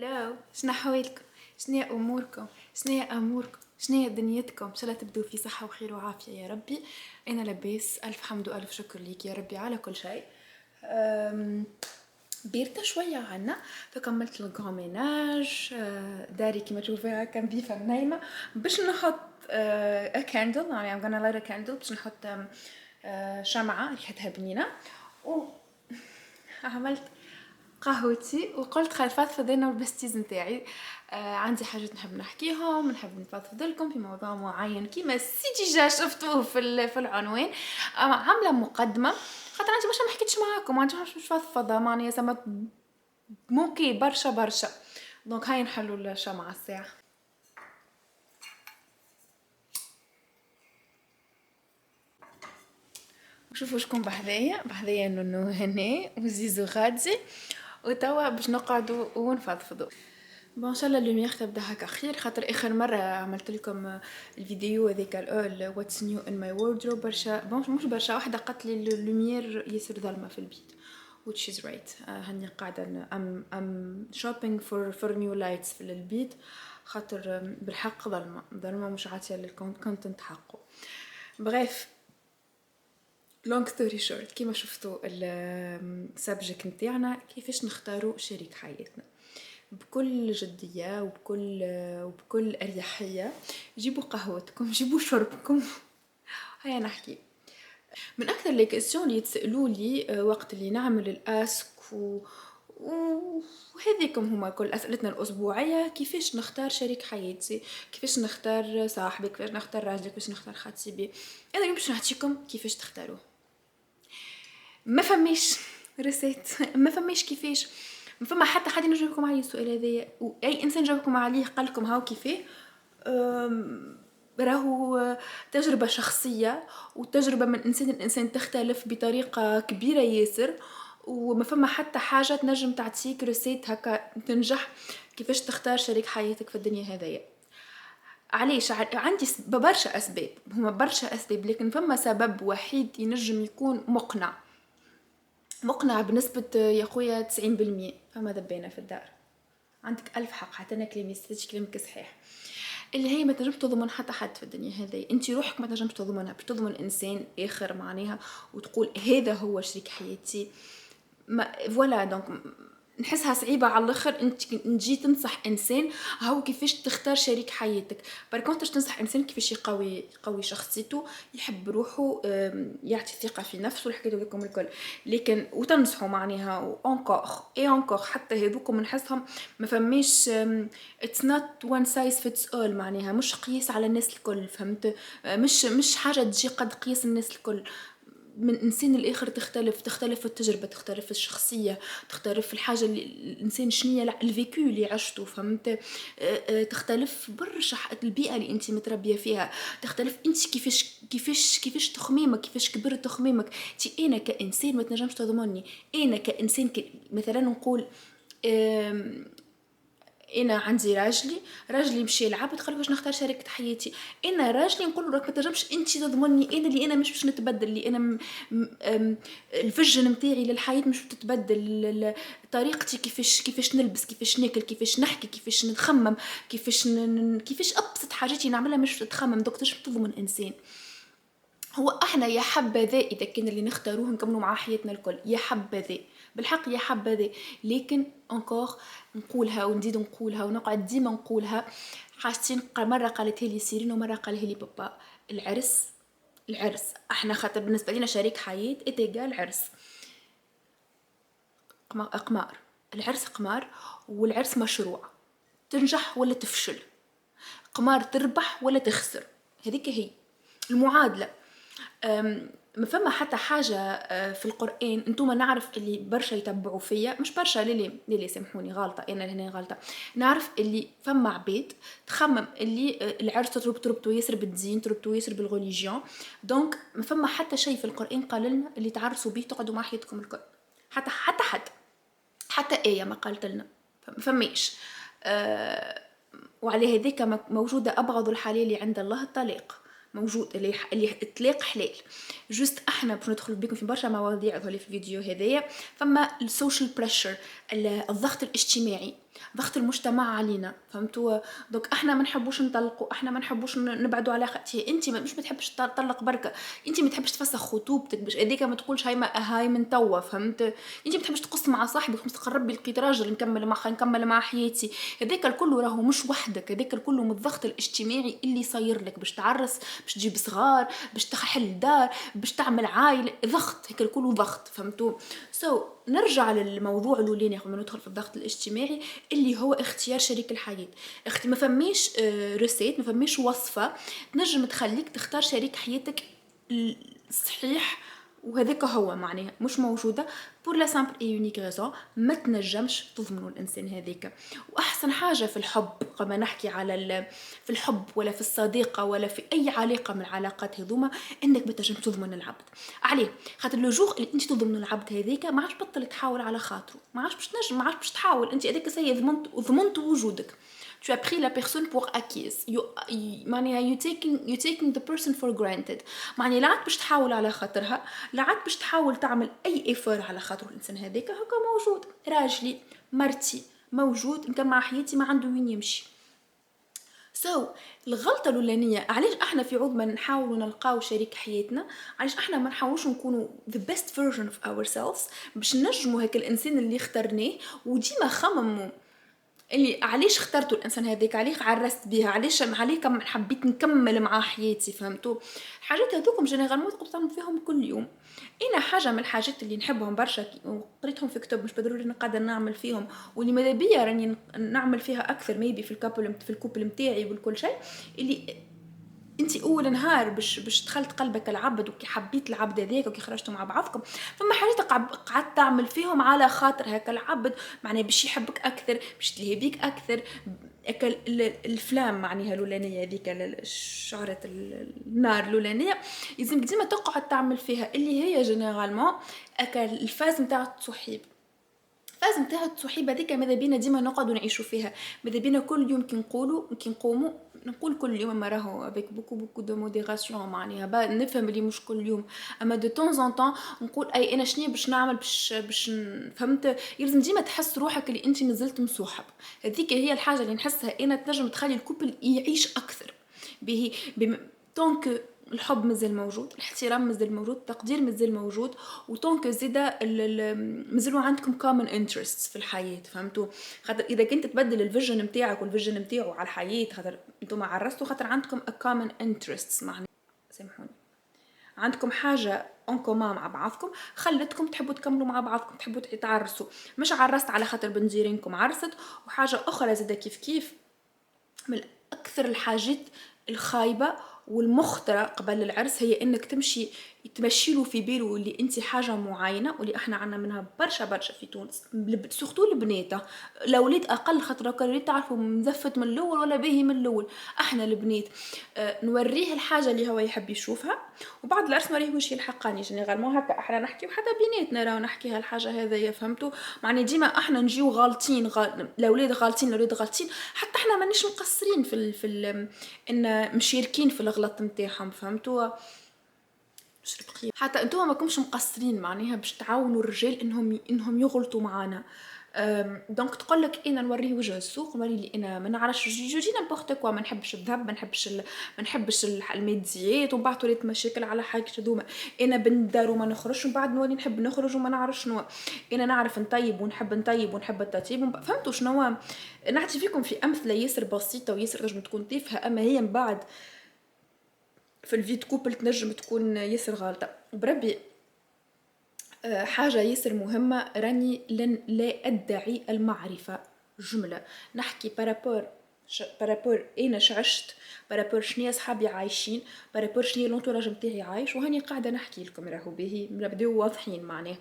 هلو، شنو حوالكم؟ شنو اموركم؟ شنو اموركم؟ شنو دنيتكم؟ ان شاء الله تبدو في صحه وخير وعافيه يا ربي. انا لاباس، الف حمد والف شكر ليك يا ربي على كل شيء. بيرتا شويه عنا فكملت الكوميناج. داري كيما تشوفيها كان بيفا نايمه باش نحط كاندل. يعني I'm gonna light a candle باش نحط شمعه ريحتها بنينه. وعملت قهوتي وقلت خل نفضفض انا والبستيز نتاعي. عندي حاجات نحب نحكيهم، نحب نفضفض لكم في موضوع معين كيما السي جا شفتوه في العنوان. عامله مقدمه خاطر انت باش ما حكيتش معاكم، انت مش فضفضه معناها زعما ممكن برشا. دونك هاي نحلوا الشمعة الساعه. وشوفوا شكون بحذايا نونو هنا وزيزو غادي، وتوا باش نقعدوا ونفضفضوا. بون ان شاء الله اللوميير تبدا هكا خير، خاطر اخر مره عملت لكم الفيديو هذيك الاول واتس نيو ان ماي وردروب برشا بون مش برشا واحده قالت لي اللوميير ياسر ظلمه في البيت which is right. هاني قاعده I'm shopping for new lights في البيت خاطر بالحق ظلمه مش عاتيه للكونتنت حقه. بغيف long story short، كيما شفتوا السبجكت نتاعنا كيفاش نختاروا شريك حياتنا بكل جدية وبكل أريحية. جيبوا قهوتكم، جيبوا شربكم. هيا نحكي. من أكثر لي كيسيون اللي يتسألوا لي وقت اللي نعمل الأسك وهذيكم هما كل أسئلتنا الأسبوعية: كيفاش نختار شريك حياتي، كيفاش نختار صاحبي، كيفاش نختار راجلي، كيفاش نختار خطيبي. أنا اليوم باش نحكيكم كيفاش تختاروه. ما فماش ريسيت، ما فماش كيفاش، ما فما حتى حد يجاوبكم على السؤال هذايا، واي انسان جاوبكم عليه قال لكم هاو كيفاه راهو تجربه شخصيه، وتجربه من انسان لانسان تختلف بطريقه كبيره ياسر، وما فما حتى حاجه تنجم تعطيك ريسيت هكا تنجح كيفاش تختار شريك حياتك في الدنيا هذايا. علاش؟ عندي برشا اسباب، هما برشا اسباب، لكن فما سبب وحيد ينجم يكون مقنع بنسبة يا خويا 90%. فما دبينا في الدار، عندك ألف حق، حتى أنا كلامي ستيج كلامك صحيح. اللي هي ما تنجمش تضمن حتى حد في الدنيا هذه، انت روحك ما تنجمش تضمنها، باش تضمن انسان اخر معناها وتقول هذا هو شريك حياتي. ما فوالا دونك نحسها صعيبه على الاخر انت نجي تنصح انسان هاو كيفاش تختار شريك حياتك. بركونتش تنصح انسان كيفاش يقوي شخصيته، يحب روحه، يعطي ثقه في نفسه، الحكايه لكم الكل. لكن وتنصحوا معناها انكور حتى هذوكم نحسهم ما فماش اتس نوت وان سايز فيتس اول، معناها مش قياس على الناس الكل، فهمت؟ مش حاجه تجي قد قياس الناس الكل. من انسان الاخر تختلف التجربه، تختلف الشخصيه، تختلف الحاجه اللي الانسان شنية الفيكو اللي عشته، فهمت؟ تختلف برشا البيئه اللي انت متربيه فيها، تختلف انت كيفاش تخميمك، كيفاش كبرت تخميمك. تي انا كانسان ما تنجمش تضمني، انا كانسان مثلا نقول انا عندي راجلي مشي يلعب تقول واش نختار شريكة حياتي. انا راجلي نقول راك ما تنجمش انت تضمني، انا اللي انا مش باش نتبدل، اللي انا الفيجن نتاعي للحياه مش تتبدل، طريقتي كيفاش نلبس، كيفاش ناكل، كيفاش نحكي، كيفاش نخمم، كيفاش ابسط حاجاتي نعملها مش تتخمم. دوك تنجم تضمن انسان. هو احنا يا حبذا اذا كان اللي نختاروه نكملوا معاه حياتنا الكل، يا حبذا بالحق يا حبذا. لكن انكور نقولها ونزيد نقولها ونقعد ديما نقولها حاجتين، مره قالتها لي سيرين ومره قالها لي بابا: العرس احنا خاطر بالنسبه لنا شريك حياه اتقال عرس قمار. العرس قمار، والعرس مشروع، تنجح ولا تفشل، قمار تربح ولا تخسر، هذيك هي المعادله. ما فما حتى حاجة في القرآن. انتوما نعرف اللي برشا يتبعوا فيا، مش برشا، للي سامحوني غلطة، انا هنا غلطة. نعرف اللي فما عبيد تخمم اللي العرس تربطو ياسر بالدين، تربطو ياسر بالغوليجيون. دونك ما فما حتى شيء في القرآن قال لنا اللي تعرسوا به تقعدوا مع حياتكم الكل، حتى آية ما قالت لنا، فماش. وعلى هذيك موجودة أبغض الحلال عند الله الطلاق، موجود اللي الطلاق حلال. جوست احنا باش ندخل بكم في برشا مواضيع هذول في الفيديو هذايا. فما السوشيال بريشر، الضغط الاجتماعي، ضغط المجتمع علينا، فهمتوا؟ دوك احنا ما نحبوش نطلقوا، احنا ما نحبوش نبعدوا على خاطر انت مش ما تحبش تطلق بركه، انت ما تحبش تفسخ خطوبتك باش هذيك ما تقولش هاي من توا، فهمت؟ انت ما تحبش تقص مع صاحبك خمس تقرب لقيت راجل نكمل مع حياتي، هذاك الكل راهو مش وحدك، هذاك الكل من الضغط الاجتماعي اللي صاير لك باش تعرس، باش تجيب صغار، باش تحل دار، باش تعمل عائله، ضغط هيك الكل ضغط، فهمتوا؟ نرجع للموضوع الاولاني قبل ما ندخل في الضغط الاجتماعي اللي هو اختيار شريك الحياة. ما فماش ريسيت، ما فماش وصفة تنجم تخليك تختار شريك حياتك الصحيح، وهذاك هو معناها مش موجودة بور لا سامبل اي يونيك ريزون ما تنجمش تضمنوا الانسان هذاك. واحسن حاجة في الحب قبل ما نحكي على في الحب ولا في الصديقة ولا في اي علاقة من العلاقات هذوما انك ما تنجم تضمن العبد عليه، خاطر لو جوغ اللي انت تضمن العبد هذاك ما عادش بطل تحاول على خاطره، ما عادش باش تنجم، ما عادش باش تحاول، انت هذاك سي ضمنت وجودك. Tu as pris la personne pour acquise. معناها you taking the person for granted. معناها لا عاد باش تحاول على خاطرها، لا عاد باش تحاول تعمل اي ايفور على خاطر الانسان هذاك، هكا موجود، راجلي مرتي موجود، ان كان مع حياتي ما عنده وين يمشي. الغلطة الأولانية علاش احنا في عوض ما نحاولوا نلقاو شريك حياتنا، علاش احنا ما نحاولوش نكونوا the best version of ourselves باش نجموا هيك الانسان اللي اخترناه، وديما خمموا اللي علاش اخترتوا الانسان هذاك، عليه عرست بيها، علاش عليه كم حبيت نكمل مع حياتي، فهمتوا؟ الحاجات هذوكم جينيرالمون تقدر تعمل فيهم كل يوم. انا حاجه من الحاجات اللي نحبهم برشا وقريتهم في كتب مش بالضروري نقدر نعمل فيهم، واللي ماذا بيا راني نعمل فيها اكثر ميبي في الكوبل نتاعي والكل شيء، اللي انت اول نهار باش دخلت قلبك العبد وكي حبيت العبد هذاك وكي خرجتوا مع بعضكم، فما حاجات قعدت تعمل فيهم على خاطر هكا العبد، معناه باش يحبك اكثر، باش تلهي بيك اكثر. الفلام معناها الاولانيه هذيك شعره النار الاولانيه لازمك ديما تقعد تعمل فيها، اللي هي جينيرالمون الفاز نتاع التصحيب. الفاز نتاع التصحيب هذيك ماذا بينا ديما نقعدوا نعيشوا فيها، ماذا بينا كل يوم كي نقوموا نقول كل يوم، ما راهو افيك بوكو دو موديراسيون، معناها نفهم اللي مش كل يوم، اما دو طون زون طون نقول اي انا شنو باش نعمل باش فهمت، يلزم ديما تحس روحك اللي انت مازلت مصوحب، هذيك هي الحاجه اللي نحسها انا تنجم تخلي الكوبل يعيش اكثر به طونك الحب مازال موجود، الاحترام مازال موجود، التقدير مازال موجود، وطونك زيدا مازالوا عندكم كومن انترستس في الحياه، فهمتوا؟ خاطر اذا كنت تبدل الفيجن نتاعك والفيجن نتاعو على الحياه، خاطر انتم عرستوا خاطر عندكم كومن انترستس، معناها سامحوني عندكم حاجه اون كومان مع بعضكم خلتكم تحبوا تكملوا مع بعضكم، تحبوا تعرسوا، مش عرست على خاطر بنجيرينكم عرست. وحاجه اخرى زيدا كيف من اكثر الحاجات الخايبه والمخطره قبل العرس هي انك تمشي له في باله اللي انت حاجه معينه، واللي احنا عنا منها برشا في تونس، سورتو البنات، الاولاد اقل، خاطر الاولاد تعرفوا مزفت من الاول ولا باهي من الاول، احنا البنات نوريه الحاجه اللي هو يحب يشوفها، وبعد العرس نوريه وش الحقاني، جينيرالمون هكا احنا نحكيو حتى بيناتنا راهو نحكي هالحاجه هذايا، فهمتوا؟ معني ديما احنا نجيو غالطين، الاولاد غالطين، حتى احنا مانيش مقصرين ان مشاركين في الغلط نتاعهم، فهمتوا؟ حتى انتم ما كنتش مقصرين معناها باش تعاونوا الرجال انهم يغلطوا معانا. دونك تقول لك انا نوريه وجه السوق، نوري لي انا ما نعرفش جوجي نبوخت كوا، ما نحبش الذهب، ما نحبش الميديات، ومن بعد ولات مشاكل على حاجه هذوما، انا بنت دار وما نخرجش، ومن بعد نولي نحب نخرج وما نعرف شنو، انا نعرف نطيب ونحب التطيب، فهمتوا شنو؟ نعطي فيكم في امثله ياسر بسيطه وياسر تنجم تكون تافهه، اما هي من بعد في الفيد كوبل تنجم تكون ياسر غالطه بربي. حاجة ياسر مهمة، راني لن لا أدعي المعرفة، جملة نحكي بارابور أنا عشت، بارابور شنيا صحابي عايشين، بارابور شنيا لونتوراج متاعي عايش، وهاني قاعدة نحكي لكم راهو باهي نبداو واضحين معناه.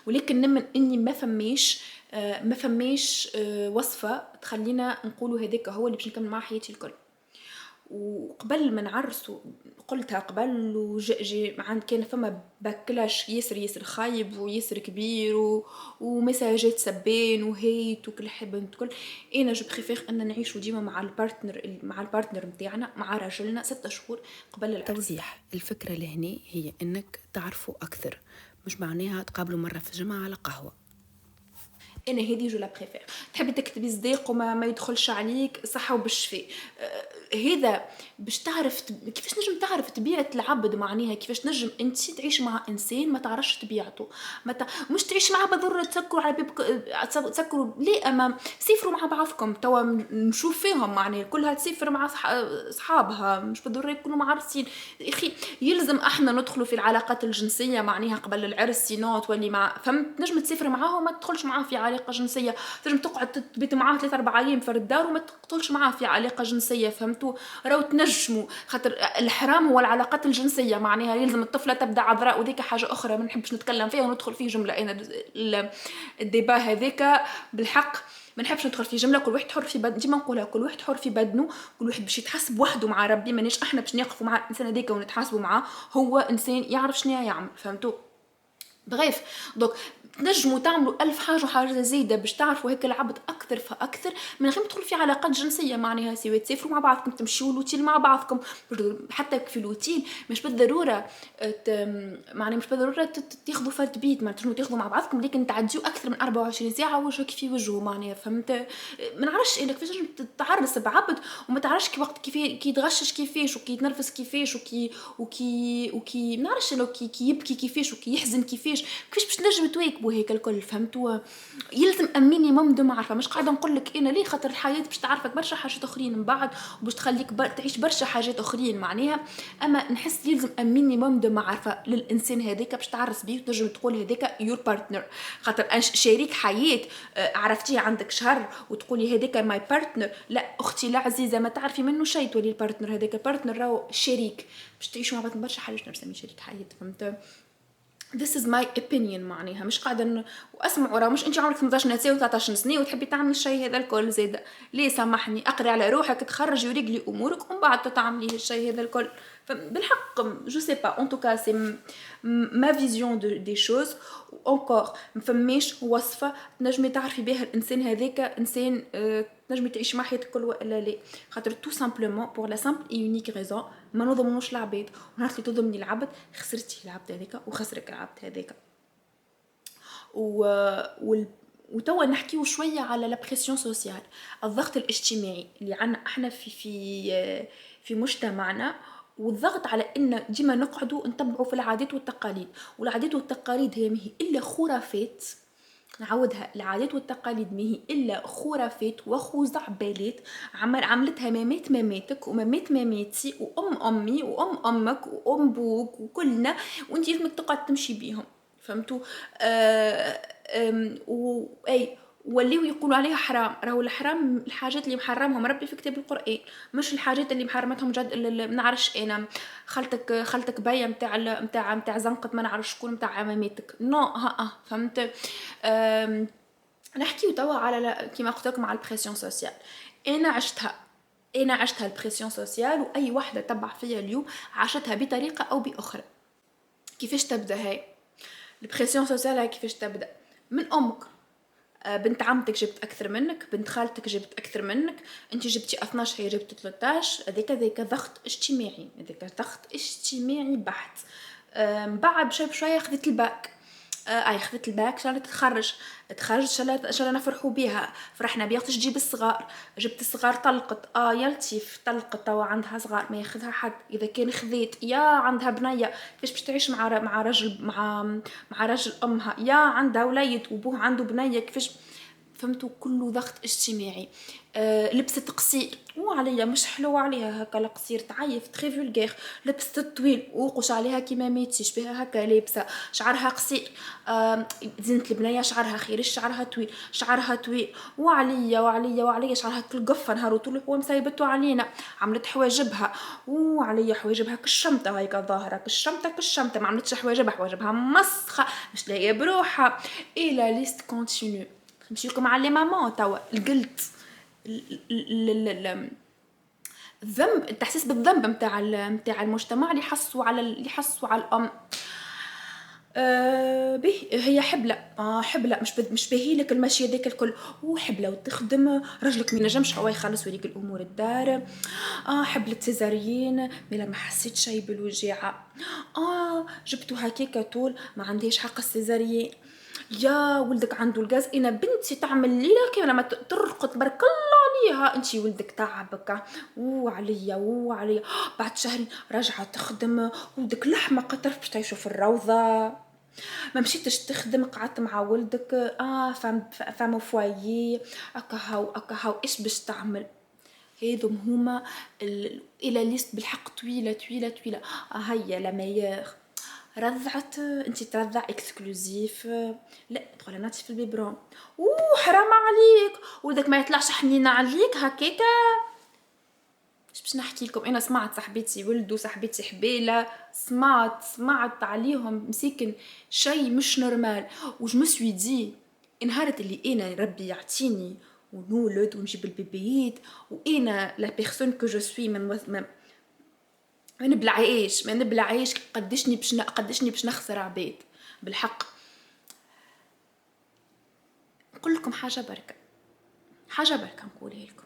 ولكن نمن إني ما فماش وصفة تخلينا نقولوا هذاك هو اللي باش نكمل مع حياتي الكل. وقبل ما نعرسوا قلتها قبل وجي كان فما باكلاش ياسر خايب وياسر كبير ومساجات سبان وهيت وكل حبنت كل، انا جو بريفير ان نعيشوا ديما مع البارتنر نتاعنا مع راجلنا 6 شهور قبل العرس. توضيح الفكرة لهني هي انك تعرفوا اكثر، مش معناها تقابلوا مرة في الجمعة على قهوة. انا هذه جو لا بريفير. تحبي تكتبي صديق وما ما يدخلش عليك صحه وبالشفاء، هذا باش تعرف كيفاش نجم تعرف طبيعه العبد، معناها كيفاش نجم انت تعيش مع انسان ما تعرفش طبيعته، مش تعيش معاه بالضروره تسكروا على باب تسكروا، لا اما سافروا مع بعضكم توا نشوف فيهم، معناها كلها تسافر مع صحابها مش بالضروره يكونوا معرسين. يا اخي يلزم احنا ندخلوا في العلاقات الجنسيه معناها قبل العرس، سينو تولي مع فهمت نجم تسافر معاه وما تدخلش معاه في علاقه جنسيه، تنجم تقعد تبيت معاه 3-4 ايام في الدار وما تدخلش معاه في علاقه جنسيه، فهمتوا؟ راهو تنجموا، خاطر الحرام هو العلاقات الجنسيه، معناها يلزم الطفله تبدا عذراء، وذيك حاجه اخرى ما نحبش نتكلم فيها وندخل فيه جمله. انا الديبا هذاك بالحق ما نحبش ندخل في جمله، كل واحد حر في بدن، ديما نقولها كل واحد حر في بدنه، كل واحد باش يتحاسب وحده مع ربي، مانيش احنا باش نقفوا مع الانسان هذاك ونتحاسبوا معاه، هو انسان يعرف شنو يعمل، فهمتوا؟ بغيف دوك تنجموا تعملوا ألف حاجة وحاجة زايدة باش تعرفوا هيك العبد أكثر فأكثر من غير ما تدخلوا في علاقات جنسية، معناها سواء تسافروا مع بعضكم تمشيوا لوتيل مع بعضكم، حتى في الوتيل مش بالضرورة معناها مش بالضرورة تاخذوا فرد بيت، ما تنجموا تاخذوا مع بعضكم لكن تعديوا أكثر من 24 ساعة وجهك في وجهه، معناها فهمت؟ ما نعرفش إنك كيفاش تتعرس بعبد وما تعرفش كي وقت كي يتغشش كيفاش وكي يتنرفز كيفاش وكي ما نعرفش لو كي يبكي كيفاش وكي يحزن كيفاش باش تنجم تواكبوا هيك الكل، فهمتوا؟ يلزم مينيموم دو معرفه، مش قاعده نقول لك انا ليه، خاطر الحياه باش تعرفك برشا حاجات اخرين من بعد وباش تخليك تعيش برشا حاجات اخرين معناها، اما نحس يلزم مينيموم دو معرفه للانسان هذاك باش تعرس بيه وتنجم تقول هذاك يور بارتنر، خاطر شريك حياه عرفتيه عندك شهر وتقولي هذاك ماي بارتنر، لا اختي لا عزيزه ما تعرفي منه شيء تولي البارتنر، هذاك بارتنر راهو شريك باش تعيشوا مع بعض برشا حاجات نسمي شريك حياه، فهمت؟ This is my opinion، معناها مش قاعدة واسمعوا راه مش انت عمرك 18 سنة و19 سنة وتحبي تعملي الشيء هذا الكل زيادة، ليه سامحني اقري على روحك تخرجي ورجلي امورك ومن بعد تعملي الشيء هذا الكل، بالحق جو سي با ان توكا سي ما فيزيون دي شوز، اونكور مفماش وصفة تنجمي تعرفي بها الانسان هذاك انسان تنجمي تعيش معاه حياتك كل ولا لا، خاطر تو سامبلومون بور لا سامبل اي يونيك ريزون ما نضمنوش العباد، ونهار اللي تضمني العبد خسرتي العبد هذاك وخسرك العبد هذاك. وتوا نحكيو شويه على لا بريسيون سوسيال، الضغط الاجتماعي اللي عنا احنا في مجتمعنا، والضغط على ان ديما نقعدوا نتبعوا في العادات والتقاليد، والعادات والتقاليد هي مهي الا خرافات، نعودها العادات والتقاليد مهي الا خرافات وخزعبلات عملتها ماماتك ومامات ماماتي وام امي وام امك وام بوك وكلنا، وانتي لازمك تقعد تمشي بيهم، فهمتوا؟ اي وليو يقولوا عليها حرام، راهو الحرام الحاجات اللي محرمهم ربي في كتاب القرآن، مش الحاجات اللي محرمتهم جد ما نعرفش انا خالتك بايه نتاع زنقه ما نعرفش شكون نتاع عماماتك، نو ها فهمت؟ نحكيو توا على كيما قلت لكم على البريسيون سوسيال، انا عشتها البريسيون سوسيال، واي وحده تبع فيا اليوم عاشتها بطريقه او باخرى. كيفاش تبدا هاي البريسيون سوسيال؟ كيفاش تبدا؟ من امك، بنت عمتك جبت اكثر منك، بنت خالتك جبت اكثر منك، انت جبتي 12 هي جبت 13، هذاك ضغط اجتماعي، هذاك ضغط اجتماعي بحت. بعد بشويه خذت الباك، خذت الباك شالت تخرجت شالا نفرحوا بيها، فرحنا بيها تجيب الصغار، جبت الصغار طلقت، يا لطيف طلقت توا عندها صغار ما ياخذها حد، اذا كان خذيت يا عندها بنيه كيفاش باش تعيش مع رجل مع رجل امها، يا عندها وليد وبوه عنده بنيه كيفاش، فهمتوا؟ كله ضغط اجتماعي. لبست قصير وعليا مش حلوة عليها هكا القصير تعيف تري فولغير، لبست طويل وقش عليها كيما ميتيش بها هكا لابسه، شعرها قصير، زينة البنيه شعرها خير شعرها طويل وعليا شعرها كل قفه نهار طول هو مسايبته علينا، عملت حواجبها وعليا حواجبها كالشمطه هيك ظاهره كالشمطه ما عملتش حواجبها مسخه مش لاقيه بروحها، الى ليست كونتينيو. نمشي لكم على لي مامون توا القلت الذنب، التحسيس بالذنب نتاع المجتمع اللي يحسوا على الام. به هي حبلة مش باهيلك المشي هذاك الكل، وحبلة وتخدم رجلك ما ينجمش هو يخلص وليك الامور الدار، حبلة سيزاريين ملا ما حسيت شيء بالوجاعة، جبتو هكاكا طول ما عنديش حق السيزاريين، يا ولدك عنده الغاز، انا بنتي تعمل ليله كي لما ترقد تبارك الله عليها، انتي ولدك تعبك وعليا بعد شهرين راجعه تخدم، ولدك لحمه قطرف باش تعيشوا في الروضه، ما مشيتش تخدم قعدت مع ولدك فام فوايي اكا هاو ايش باش تعمل. هذم هما الى ليست بالحق طويله. هيا لا ميور رضعت، انت ترضع اكسكلوزيف، لا تدخل ناتي في البيبرون، حرام عليك ولدك ما يطلعش حنين عليك هكاكا. ايش باش نحكي لكم، انا سمعت صاحبتي ولدوا صاحبتي حبيله، سمعت عليهم مسكن شيء مش نورمال، وجمسوي دي انهارت اللي انا ربي يعطيني ونولد ونجيب البيبيات، وانا لا بيرسون كو جو سوي ما نبلعيش قدشني باش نخسر عباد بالحق. نقول لكم حاجه بركه نقولها لكم،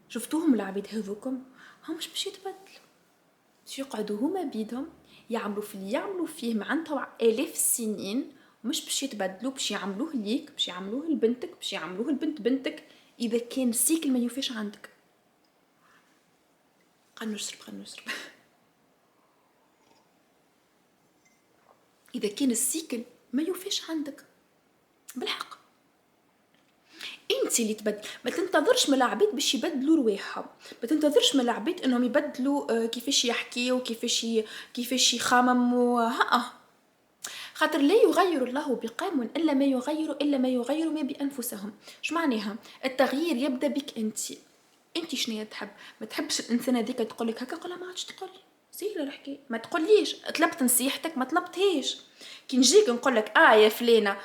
شفتوهم العبيد هذوكم هم مش باش يتبدلوا، باش يقعدوا هما بيدهم يعملوا في اللي يعملوا فيه معناتها آلاف السنين، مش باش يتبدلوا، باش يعملوه ليك، باش يعملوه لبنتك، باش يعملوه لبنت بنتك، اذا كان السيكل ما يوفيش عندك. خلنا نشرب اذا كان السيكل ما يوفيش عندك بالحق انت اللي تبدل. ما تنتظرش من العبيد باش يبدلوا رواحهم، ما تنتظرش من العبيد انهم يبدلوا كيفاش يحكيوا كيفاش يخمموا، خاطر لا يغير الله بقوم الا ما يغير ما بانفسهم. اش معناها؟ التغيير يبدا بك انت شنو تحب؟ ما تحبش الانسان هذيك تقول لك هكا، قولها ما عادش تقولي سهله الحكايه، ما تقوليش طلبت نصيحتك ما طلبتهاش. كي نجيك نقول لك يا فلانه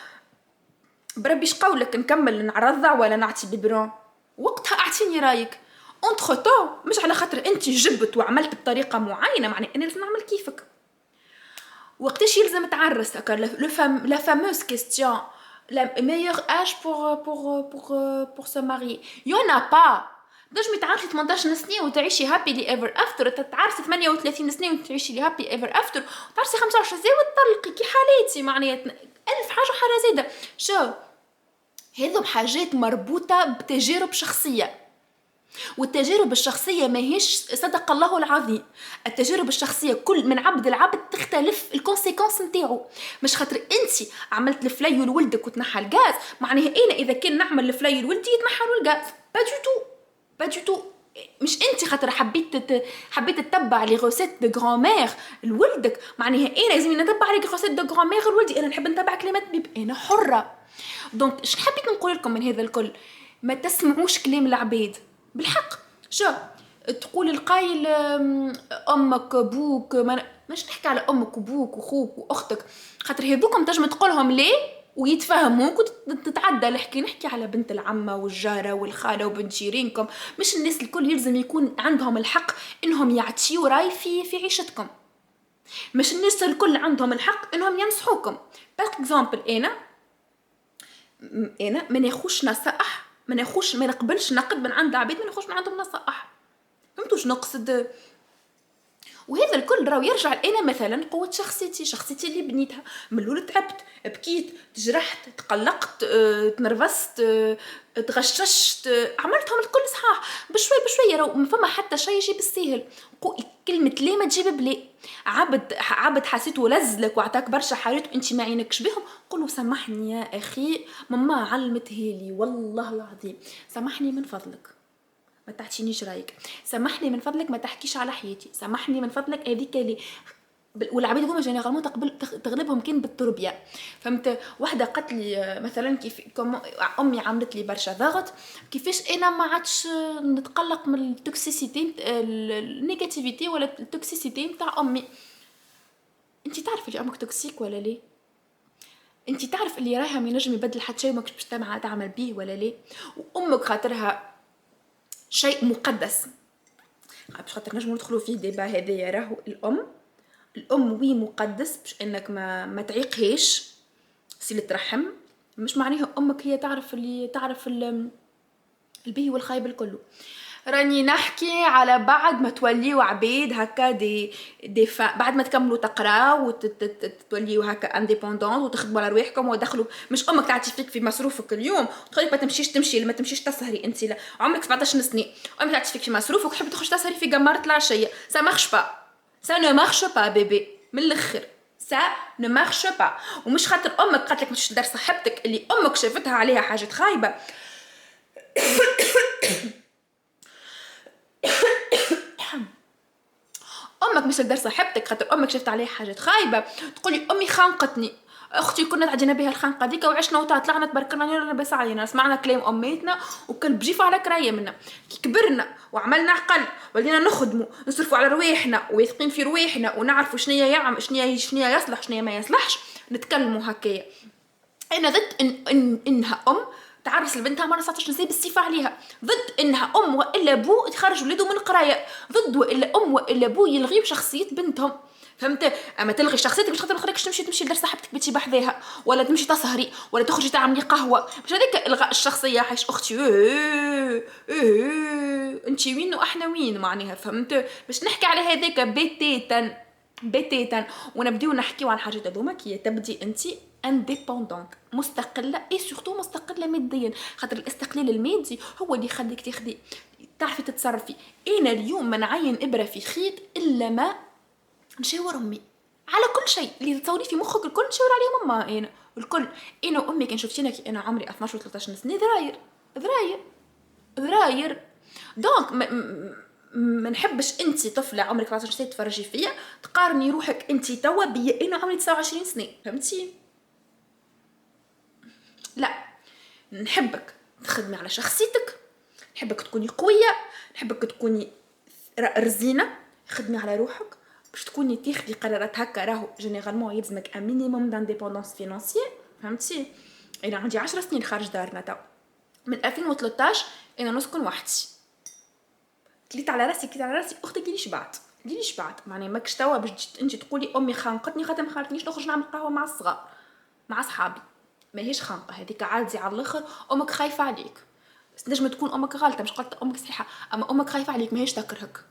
بربي قولك نكمل نرضع ولا نعطي بيبرون، وقتها اعطيني رايك. اونتخ تو مش على خاطر انت جبت وعملت بطريقه معينه معناها انا لازم نعمل كيفك. وقتاش يلزم تعرس هكا لا فاموس كيستيون لا meilleur âge pour se marier y'en a pas. تنجمي تعرسي 18 سنه وتعيشي هابيلي ايفر افتر، تعرسي 38 سنه وتعيشي هابي ايفر افتر، تعرسي 25 سنه وتطلقي كي حالاتي معناها ألف حاجه زايده. شو هذو حاجات مربوطه بتجارب شخصيه، والتجارب الشخصيه ماهيش صدق الله العظيم، التجارب الشخصيه كل من عبد العبد تختلف الكونسيكونس نتاعو. مش خاطر انت عملت الفلاي لولدك وتنحى الغاز معناها انا اذا كان نعمل الفلاي لولدي يتنحى له الغاز، با دو تو. مش انت خاطر حبيت تتبع لي غوسيت دو غرامير لولدك معناها انا لازم نتبع لي غوسيت دو غرامير لولدي، انا نحب نتبع كلمات بيب، انا حره. دونك اش حبيت نقول لكم من هذا الكل؟ ما تسمعوش كلام العباد بالحق. شو تقول القايل امك بوك، مش نحكي على امك وبوك وخوك واختك خاطر هذوكم تنجم تقولهم ليه ويتفهموك وتتعدى الحكي. نحكي على بنت العمه والجاره والخاله وبنت جيرانكم، مش الناس الكل يلزم يكون عندهم الحق انهم يعطيوا راي في عيشتكم، مش الناس الكل عندهم الحق انهم ينصحوكم. باك اكزامبل انا ما ناخوش نصائح، ما نقبلش نقد من عند عباد ما ناخوش من عندهم نصائح، فهمتوش نقصد؟ وهذا الكل راهو يرجع لأنا مثلا قوة شخصيتي اللي بنيتها من الاول، تعبت بكيت تجرحت تقلقت تنرفزت تغششت، عملتهم الكل صحاح بشوي راهو ما فما حتى شيء يجي بالسهل. كلمة ليه ما تجيب بلي. عبد حسيته لزلك وعطاك برشا حاجات وانت ما عينكش بهم، قولوا سامحني يا اخي ماما علمتها لي والله العظيم، سامحني من فضلك ما تعطينيش رايك، سامحني من فضلك ما تحكيش على حياتي، سامحني من فضلك هذيك اللي والعباد هما جينيرالمون تغلبهم كان بالتربيه. فهمت؟ وحده قالت لي مثلا كيف امي عملت لي برشا ضغط، كيفاش انا ما عادش نتقلق من التوكسيسيتي النيجاتيفيتي ولا التوكسيسيتي نتاع امي. انت تعرفي اللي امك توكسيك ولا ليه؟ انت تعرف اللي رايها ما ينجم يبدل حتى شيء وماكش باش تعمل بيه ولا ليه؟ وامك خاطرها شيء مقدس، باش خاطر نجمو ندخلوا فيه ديبا هذايا. راهو الام وي مقدس باش انك ما تعيقهاش صله رحم، مش معناها امك هي تعرف البيه والخايب الكل. راني نحكي على بعد ما توليو عبيد هكا بعد ما تكملوا تقراو وتوليو هكا انديبوندون وتخدموا على رواحكم ودخلوا. مش امك تعطي فيك في مصروفك اليوم وتقولك ما تمشي ما تمشيش تسهري انت، لا عمرك 17 سنه امك تعطي فيك في مصروفك وتحب تخرج تسهري في قمارة العشيه. سا مارش با، سا نو مارش با بيبي، من الاخر سا نو مارش با. ومش خاطر امك قالت لك باش تدار صاحبتك اللي امك شافتها عليها حاجه خايبه امك مش تقدر صاحبتك خاطر امك شفت عليها حاجات خايبه تقولي امي خانقتني. اختي كنا تعدينا بها الخنقه ديك وعشنا وطلعنا تبارك الله لاباس علينا، سمعنا كلام اميتنا وكل بجيف على كرايه منا. كي كبرنا وعملنا عقل ولينا نخدموا نصرفوا على رواحنا واثقين في رواحنا ونعرفوا شنيا يعمل شنيا يصلح شنيا ما يصلحش نتكلموا هكايا. انا ضد انها تعرس لبنتها مرة 19 سنة بالصفة عليها، ضد انها ام والا ابو تخرج ولاده من القرايه، ضد والا ام والا ابو يلغيو شخصيه بنتهم. فهمت؟ اما تلغي شخصيتك باش خاطر ما تخليكش تمشي لدار صاحبتك بنتي بحذاها ولا تمشي تسهري ولا تخرجي تعملي قهوه، مش هذيك الغاء الشخصيه. حيش اختي انتي وين واحنا وين معناها. فهمت؟ باش نحكي على هذاك بتاتا ونبديو نحكيو على الحاجات هذوما كي تبدي انت انديبوندونت مستقله اي سورتو مستقله ماديا، خاطر الاستقلال المادي هو اللي يخليك تاخدي تعرفي تتصرفي. انا اليوم ما نعين ابره في خيط الا ما نشاور امي على كل شيء اللي تصوري في مخك الكل نشاور عليهم امي. انا الكل انا وامي كان شفتينا كي انا عمري 12 و 13 سنه ذراير دونك ما نحبش انت طفله عمرك 14 سنه تفرجي فيا تقارني روحك انت توا بيا انا عمري 29 سنه. فهمتي؟ لا، نحبك تخدمي على شخصيتك، نحبك تكوني قويه، نحبك تكوني رزينه، خدمي على روحك باش تكوني تاخدي قرارات هكا. راهو جينيرالمون يلزمك ان مينيموم دانديبوندونس فينانسيير. فهمتي؟ انا عندي 10 سنين خارج دارنا تو من 2013 انا نسكن وحدي. كليت على راسي اختي كي لي شبعت معناها ماكش توا باش انت تقولي امي خانقتني خاطر ما خلتنيش نخرج نعمل قهوه مع الصغار مع صحابي. ماهيش خانقه هذيك عادي على الاخر، امك خايفه عليك. بس نجم تكون امك غلطه مش قلت امك صحيحه، اما امك خايفه عليك ماهيش تكرهك.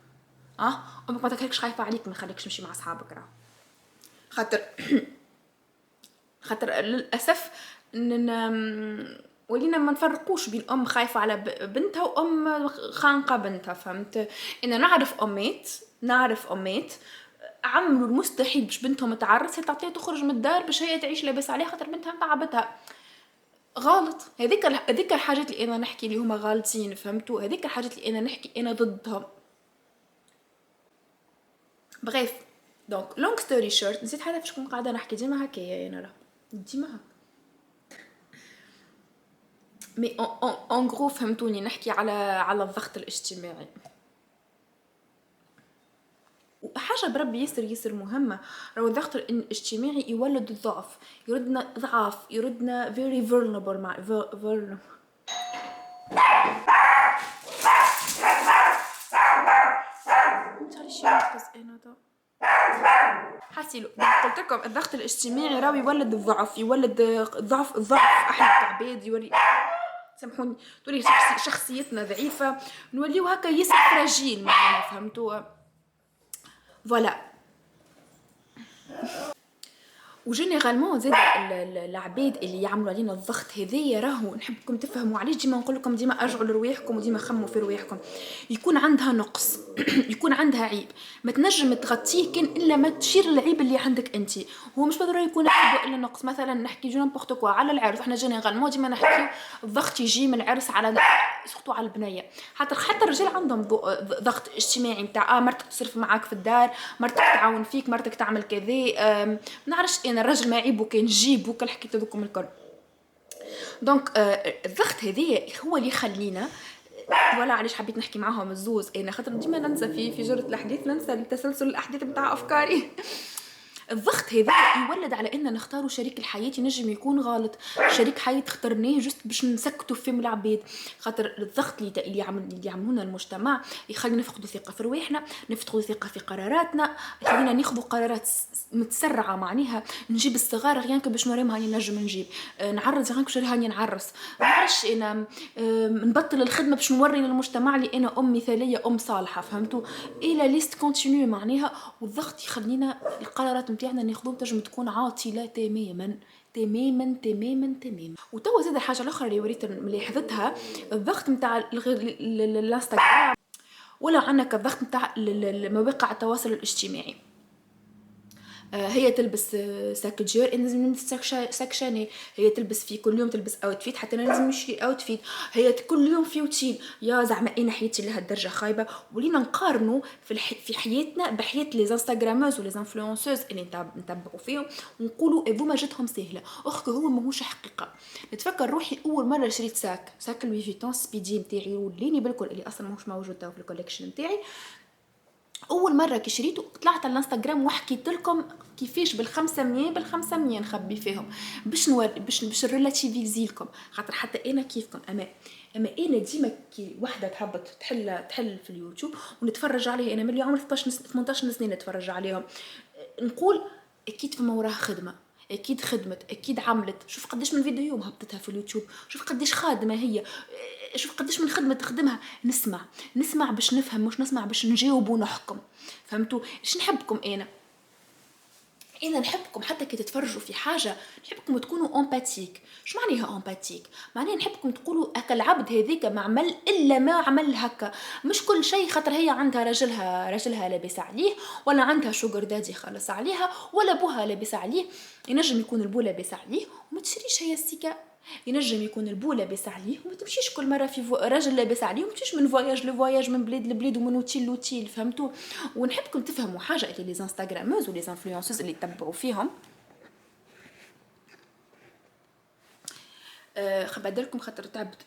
امك ما تكرهكش خايفه عليك ما خليكش تمشي مع اصحابك. راه خاطر للاسف ولينا ما نفرقوش بين ام خايفه على بنتها وام خانقه بنتها. فهمت؟ انا نعرف امات عملوا المستحيل باش بنتهم تعرس تعطيها تخرج من الدار باش هي تعيش لاباس عليها خاطر بنتها تعبتها. غلط. هذيك الحاجات اللي انا نحكي اللي هما غالطين. فهمتوا؟ هذيك الحاجات اللي انا نحكي انا ضدهم. بغيف دونك لونغ ستوري شورت نسيت حاجه فاش كنت قاعده نحكي ديما هكايا. انا راه ديما هكا مي اون غرو. فهمتوني؟ نحكي على الضغط الاجتماعي وحاجه بربي ياسر مهمه. راهو الضغط الاجتماعي يولد الضعف، يردنا ضعاف، يردنا very vulnerable مع حسيلو. قلت لكم الضغط الاجتماعي راهو يولد الضعف، يولد الضعف احنا كعباد يولي سامحوني تولي شخصيتنا ضعيفه نوليو هكا ياسر فراجيل معنا. فهمتوا؟ فوالا. وجينيرالمون زاد العباد اللي يعملوا علينا الضغط هذايا راهو نحبكم تفهموا علاش ديما نقول لكم ديما ارجعوا لرواحكم وديما خموا في رواحكم. يكون عندها نقص يكون عندها عيب ما تنجم تغطيه كان الا ما تشير العيب اللي عندك انت. هو مش بالضروره يكون عيب الا نقص. مثلا نحكي جو نيمبورط كوا على العرس، احنا جينيرالمون ديما نحكيو الضغط يجي من العرس على سورتو على البنيه. حتى الرجال عندهم ضغط اجتماعي نتاع مرتك تصرف معاك في الدار، مرتك تعاون فيك، مرتك تعمل كذا. ما نعرفش انا الرجل ما يعيبو كان جيبو كل حكيت لكم الكل. دونك الضغط هذايا هو اللي يخلينا ولا علاش حبيت نحكي معاهم الزوز. انا خاطر ديما ننسى في جرة الاحداث ننسى تسلسل الاحداث نتاع افكاري. الضغط هذا يولد على ان نختاروا شريك الحياه ينجم يكون غلط، شريك حياه اخترناه جست باش نسكتوا فم العباد، خاطر الضغط اللي يعملونه المجتمع يخلينا نفقدوا ثقه في رواحنا، نفقدوا ثقه في قراراتنا، يخلينا ناخذوا قرارات متسرعه، معناها نجيب الصغار غير باش نوريهم هاني نجم نجيب، نعرض غير باش هاني نعرس، معلش انا نبطل الخدمه باش نوري للمجتمع لي انا ام مثاليه ام صالحه، فهمتوا؟ الى ليست كونتينيو معناها، والضغط يخلينا القرارات نتاعنا ناخذوها تنجم تكون عاطله تماما تماما تماما تماما. وتوا زاد حاجه اخرى اللي وريت ملاحظتها، الضغط نتاع الانستغرام ولا عندك الضغط نتاع مواقع التواصل الاجتماعي. هي تلبس ساكجير لازم نلبس ساكشاني، هي تلبس في كل يوم تلبس اوتفيت حتى انا لازم نشري اوتفيت، هي كل يوم في روتين، يا زعما انا حياتي لهالدرجه خايبه، ولينا نقارنوا في حياتنا بحياه لي انستغراموز ولي انفلونسوز اللي نتبعوا فيهم ونقولوا هذوما جاتهم سهله، اخك هو ماهوش حقيقه. نتفكر روحي اول مره شريت ساك لوي فيتون سبيدي نتاعي وليني بالكل اللي اصلا ماهوش موجود في الكوليكشن نتاعي، اول مره كي شريته طلعت على الانستغرام وحكيت لكم كيفاش بال500 نخبي فيهم باش نوري باش نريلاتيفيزي لكم، خاطر حتى انا كيفكم، اما انا ديما كي وحده تهبط تحل في اليوتيوب ونتفرج عليه، انا ملي عمري 18 سنه نتفرج عليهم، نقول اكيد فما وراها خدمه، اكيد خدمت، اكيد عملت، شوف قداش من فيديو هبطتها في اليوتيوب، شوف قداش خادمه هي، شوف قداش من خدمه تخدمها، نسمع باش نفهم، مش نسمع باش نجاوب ونحكم، فهمتوا؟ ايش نحبكم انا نحبكم حتى كي تتفرجوا في حاجه نحبكم تكونوا امباتيك. شو معناها امباتيك؟ معناها نحبكم تقولوا اكل العبد هذيك ما عمل الا ما عمل هكا، مش كل شيء خاطر هي عندها راجلها لابس عليه، ولا عندها شوغر دادي خلص عليها، ولا بوها لابس عليه، ينجم يكون البو لابس عليه وما تشريش هي السيكا، ينجم يكون البو لابس عليه وما تمشيش كل مره في راجل لابس عليه وما تمشيش من فواياج لفواياج من بلاد لبلاد ومن اوتيل لوتيل، فهمتوا؟ ونحبكم تفهموا حاجه اللي لي انستغراموز ولي انفلونسوز اللي تتبعوا فيهم، خبدلكم خاطر تعبت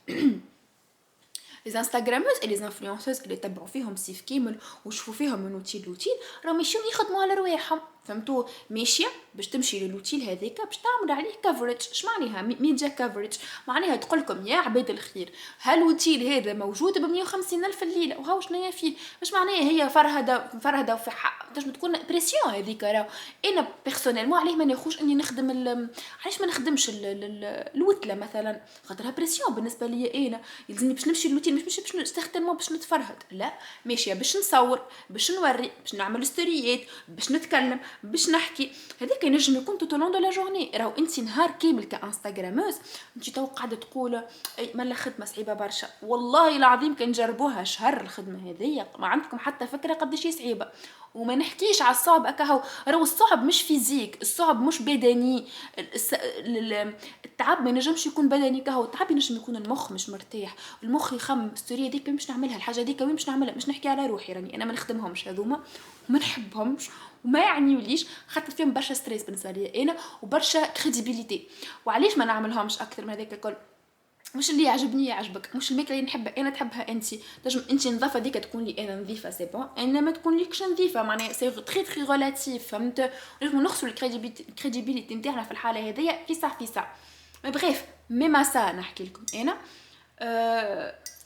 لي انستغراموز اي لي انفلونسوز اللي تبعوا فيهم سيف كامل وشوفوا فيهم من اوتيل لوتيل راهم ماشيين يخدموا على رواحهم، فهمتوا؟ ماشيه باش تمشي للوتيل هذيك باش تعمل عليه كفرج. اش معناها ميديا كفرج؟ معناها تقول لكم يا عباد الخير هالوتيل هذا موجود ب 150 الف الليله وهاو شنو فيه، اش معناها هي فرهده وفي حق تنجم تكون بريسيون هذيك. راه انا بيرسونيلمون عليه ما ناخوش اني نخدم علاش ما نخدمش الوتله مثلا، خاطرها بريسيون بالنسبه لي، انا يلزمني باش نمشي للوتيل مش باش نستخدمه باش نتفرهد، لا ماشيه باش نصور باش نوري باش نعمل ستوريات باش نتكلم باش نحكي، هذاك ينجم يكون تو لون دو لا جورني. راهو انت نهار كامل كانستغراموز انت تو قاعده تقول مالا خدمه صعيبه برشا، والله العظيم كان جربوها شهر الخدمه هذيا ما عندكم حتى فكره قداش صعيبه. وما نحكيش على الصعب اكاهو، راهو الصعب مش فيزيك، الصعب مش بدني، التعب ما ينجمش يكون بدني كاهو، التعب ينجم يكون المخ مش مرتاح، المخ يخمم ستوري هذيك مش نعملها، الحاجه هذيك مش نعملها، مش نحكي على روحي راني انا ما نخدمهمش هذوما وما نحبهمش وما يعنيوليش، خاطر فيهم برشا ستريس بالنسبه لي انا وبرشا كريديبيليتي. وعليش ما نعملهمش اكثر من هذاك الكل؟ مش اللي يعجبني يعجبك، مش الماكله اللي نحبها انا تحبها انت، تنجم انت النظافه ديك تكون لي انا نظيفه سي بون، انا ما تكون ليكش نظيفه، معناها سي تري تري ريلاتيف، فهمت؟ نجمو نخسروا الكريديبيليتي نتاعنا في الحاله هذيا في ساعه ما بغيف ميما سا نحكي لكم انا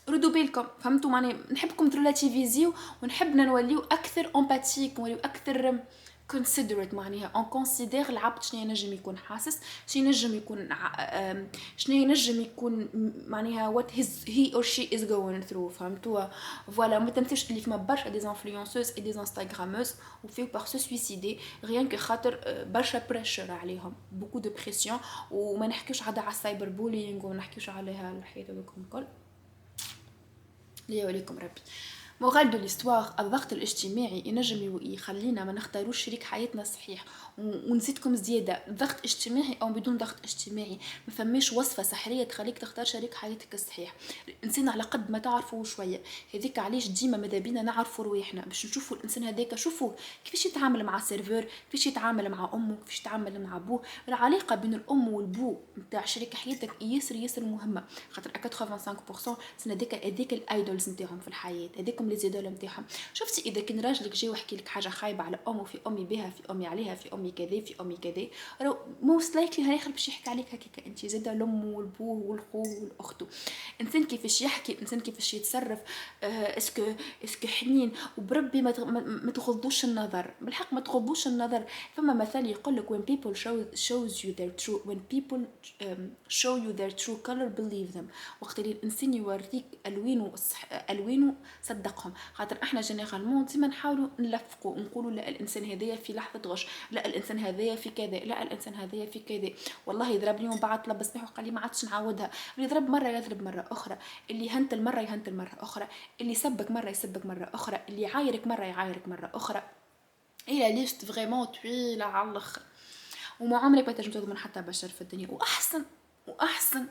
ردوا بالكم، فهمتوا؟ معناها نحبكم تريلاتيفيزيو ونحب نوليو اكثر امباتيك ونوليو اكثر considerate، معناها on consider العبد شنو ينجم يكون حاسس، شنو ينجم يكون معناها what he or she is going through، فهمتوا؟ فوالا ما تنسوش اللي فما برشا دي انفلونسوز اي دي انستغراموز وفيو بار سو سويسيدي غيان كو خاطر برشا بريشر عليهم، بوكو دو بريسيون، وما نحكيوش عاد على السايبر بولينغ وما نحكيوش عليها الحياه هذوكم الكل ليا وليكم ربي. مورال دو ليستوار، الضغط الاجتماعي ينجم يخلينا ما نختاروش شريك حياتنا صحيح، ونزيدكم زياده ضغط اجتماعي او بدون ضغط اجتماعي ما فماش وصفه سحريه تخليك تختار شريك حياتك الصحيح، الانسان على قد ما تعرفوا شويه، هذيك علاش ديما ماذا بينا نعرفوا رواحنا باش نشوفوا الانسان هذاك، شوفوا كيفاش يتعامل مع السيرفور، كيفاش يتعامل مع امه، كيفاش يتعامل مع ابوه. العلاقه بين الام والبو نتاع شريك حياتك ياسر مهمه، خاطر 85% سن هذيك الايدولز نتاعهم في الحياه، هذيك عليكم لي زيدول نتاعهم. شفتي اذا كان راجلك جاي وحكي لك حاجه خايبه على امه، في امي بها، في امي عليها، في امي كذا، في امي كذا، موست لايكلي هيخرب باش يحكي عليك هكاك انت زاده لامه والبوه والخوه والاخته. انسان كيفاش يحكي، انسان كيفاش يتصرف، اسكو حنين. وبربي ما تغضوش النظر، بالحق ما تغضوش النظر. فما مثال يقول لك when people shows you their true when people show you their true color believe them. وقت اللي الانسان يوريك الوينه صدقهم. خاطر احنا جينيرالمون ديما نحاولوا نلفقوا ونقولوا لا الانسان هذايا في لحظه غش، لا الانسان هذايا في كذا، لا الانسان هذايا في كذا. والله يضربني ومن بعد لبسني وقال لي ما عادش نعاودها. اللي يضرب مره يضرب مره اخرى، اللي يهنتل مره يهنتل مره اخرى، اللي يسبك مره يسبك مره اخرى، اللي يعايرك مره يعايرك مره اخرى. الى ليست فريمون طويله على الاخر. وما عمرك ما تنجم تضمن حتى بشر في الدنيا. واحسن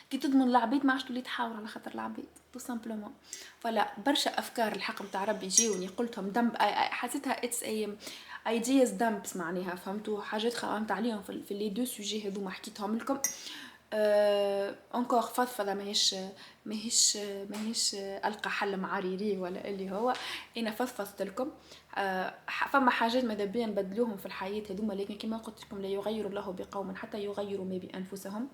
كي تضمن العبيد ما عادش تولي تحاول على خاطر العبيد تو سامبلومون. فلا برشا افكار الحق نتاع ربي يجيوني قلتهم دمب، حسيتها اتس ايدياز دمبس معناها، فهمتوا حاجات خممت عليهم في لي دو سوجي هذوما حكيتهم لكم. انكور فضفضه ماهيش القى حل معاريري ولا اللي هو انا فضفضت لكم. فما حاجات ماذا بيا نبدلوهم في الحياه هذوما، لكن كما قلت لكم لا يغير الله بقوم حتى يغيروا ما بانفسهم.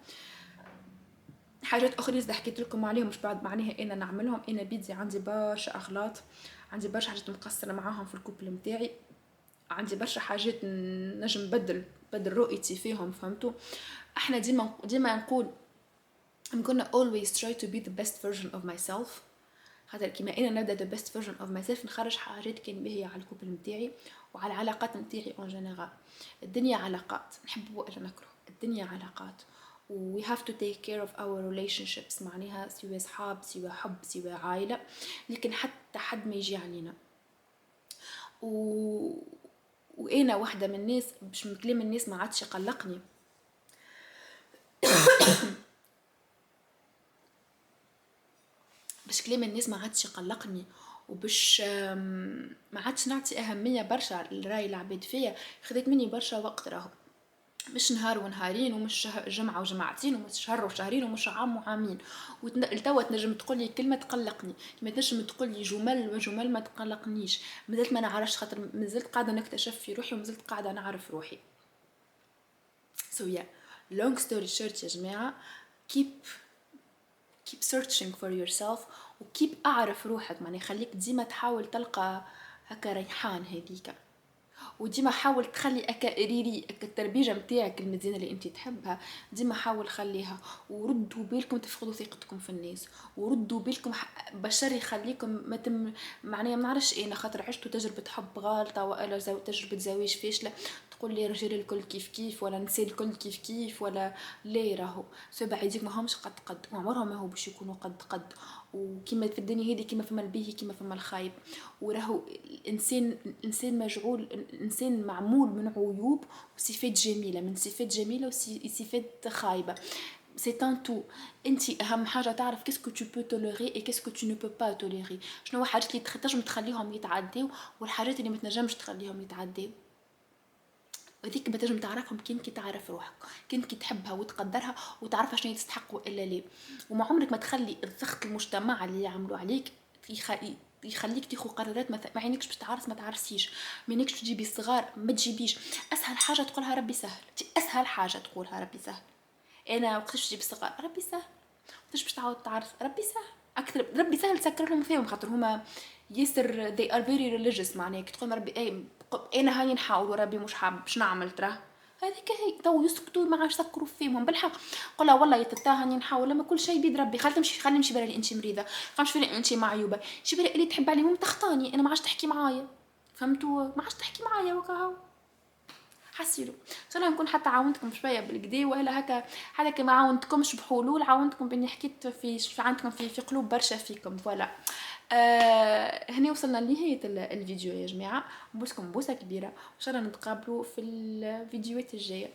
حاجات اخرى اذا حكيت لكم عليهم مش بعد معناها انا نعملهم. انا بيدي عندي برشا اغلاط، عندي برشا حاجات مقصره معاهم في الكوبل نتاعي، عندي برشا حاجات نجم بدل رؤيتي فيهم، فهمتوا. احنا ديما نقول I'm gonna always try to be the best version of myself. خاطر كيما انا نبدا the best version of myself نخرج حاجات كان باهيه على الكوبل نتاعي وعلى العلاقات نتاعي اون جينيرال. الدنيا علاقات، نحب ولا نكره، الدنيا علاقات. we have to take care of our relationships معناها سواء صحاب سواء حب سواء عائله، لكن حتى حد ما يجي علينا. وانا واحده من الناس باش من كلام الناس ما عادش يقلقني. باش كلام الناس ما عادش يقلقني، وباش ما عادش نعطي اهميه برشا لراي العباد فيا. خذيت مني برشا وقت، راهو مش نهار ونهارين، ومش جمعه وجمعتين، ومش شهر وشهرين، ومش عام وعامين. وتوا تنجم تقول لي كلمه تقلقني، ما تنجم تقول لي جمل وجمل ما تقلقنيش. مازلت ما نعرفش، خاطر مازلت قاعده نكتشف في روحي، ومازلت قاعده نعرف روحي. so yeah long story short يا جماعه، keep searching for yourself وكيب اعرف روحك. معني خليك ديما تحاول تلقى هكا ريحان هذيك، وديما حاول تخلي اكا ريري اكا التربيجه نتاعك المزيانه اللي انت تحبها، ديما حاول خليها. وردوا بالكم تفقدوا ثقتكم في الناس، وردوا بالكم بشر يخليكم معناها ما نعرفش انا خاطر عشتوا تجربه حب غالطه ولا تجربه زواج فاشله تقول لي رجال الكل كيف كيف ولا نساء الكل كيف كيف ولا ليه. راهو سبع يديك ما همش قد وعمرهم ما هو باش يكونوا قد. وكما في الدنيا هذه كما فما الباهي كما فما الخايب. وراهو الانسان مجعول، الانسان معمول من عيوب وصفات جميله، من صفات جميله وصفات خايبه. c'est un tout. انت اهم حاجه تعرف كيسكو tu peux tolérer et qu'est-ce que tu ne peux pas tolérer. شنو حاجات اللي تنجم تخليهم يتعداو والحاجات اللي ما تنجمش تخليهم يتعداو. وذيك ما تنجم تعرفهم كي تعرف روحك، كي تحبها وتقدرها وتعرفها شنو تستحق والا لا. وما عمرك ما تخلي الضغط المجتمع اللي يعملوا عليك يخليك تاخذ قرارات ما عينكش باش تعرس ما تعرسيش، ما عينكش تجيبي الصغار ما تجيبيش. اسهل حاجه تقولها ربي سهل، اسهل حاجه تقولها ربي سهل. انا وقتاش تجيب الصغار ربي سهل، وقتاش باش تعاود تعرس ربي سهل. اكثر ربي سهل تسكر لهم فيهم خاطر هما ياسر they are very religious. معناها كي تقول ربي انا هاني نحاول وربي مش حاب باش نعمل تراه هذيك هي تو يسكتوا ما عادش يسكروا فيهم بالحق. قولها والله يتتاهني نحاول لما كل شيء بيد ربي. خلي نمشي برا انت مريضه، خلي نمشي انت معيوبه، شي برا اللي تحب عليهم تخطاني انا ما عادش تحكي معايا، فهمتوا؟ ما عادش تحكي معايا وكاهو حسيروا. ان شاء الله نكون حتى عاونتكم شويه بالكدا ولا هكا، حتى كما عاونتكمش بحلول عاونتكم باني حكيت في عندكم في قلوب برشا فيكم. فوالا هنا وصلنا لنهايه الفيديو يا جماعه. نبوسكم بوسه كبيره وان شاء الله نتقابلوا في الفيديوهات الجايه.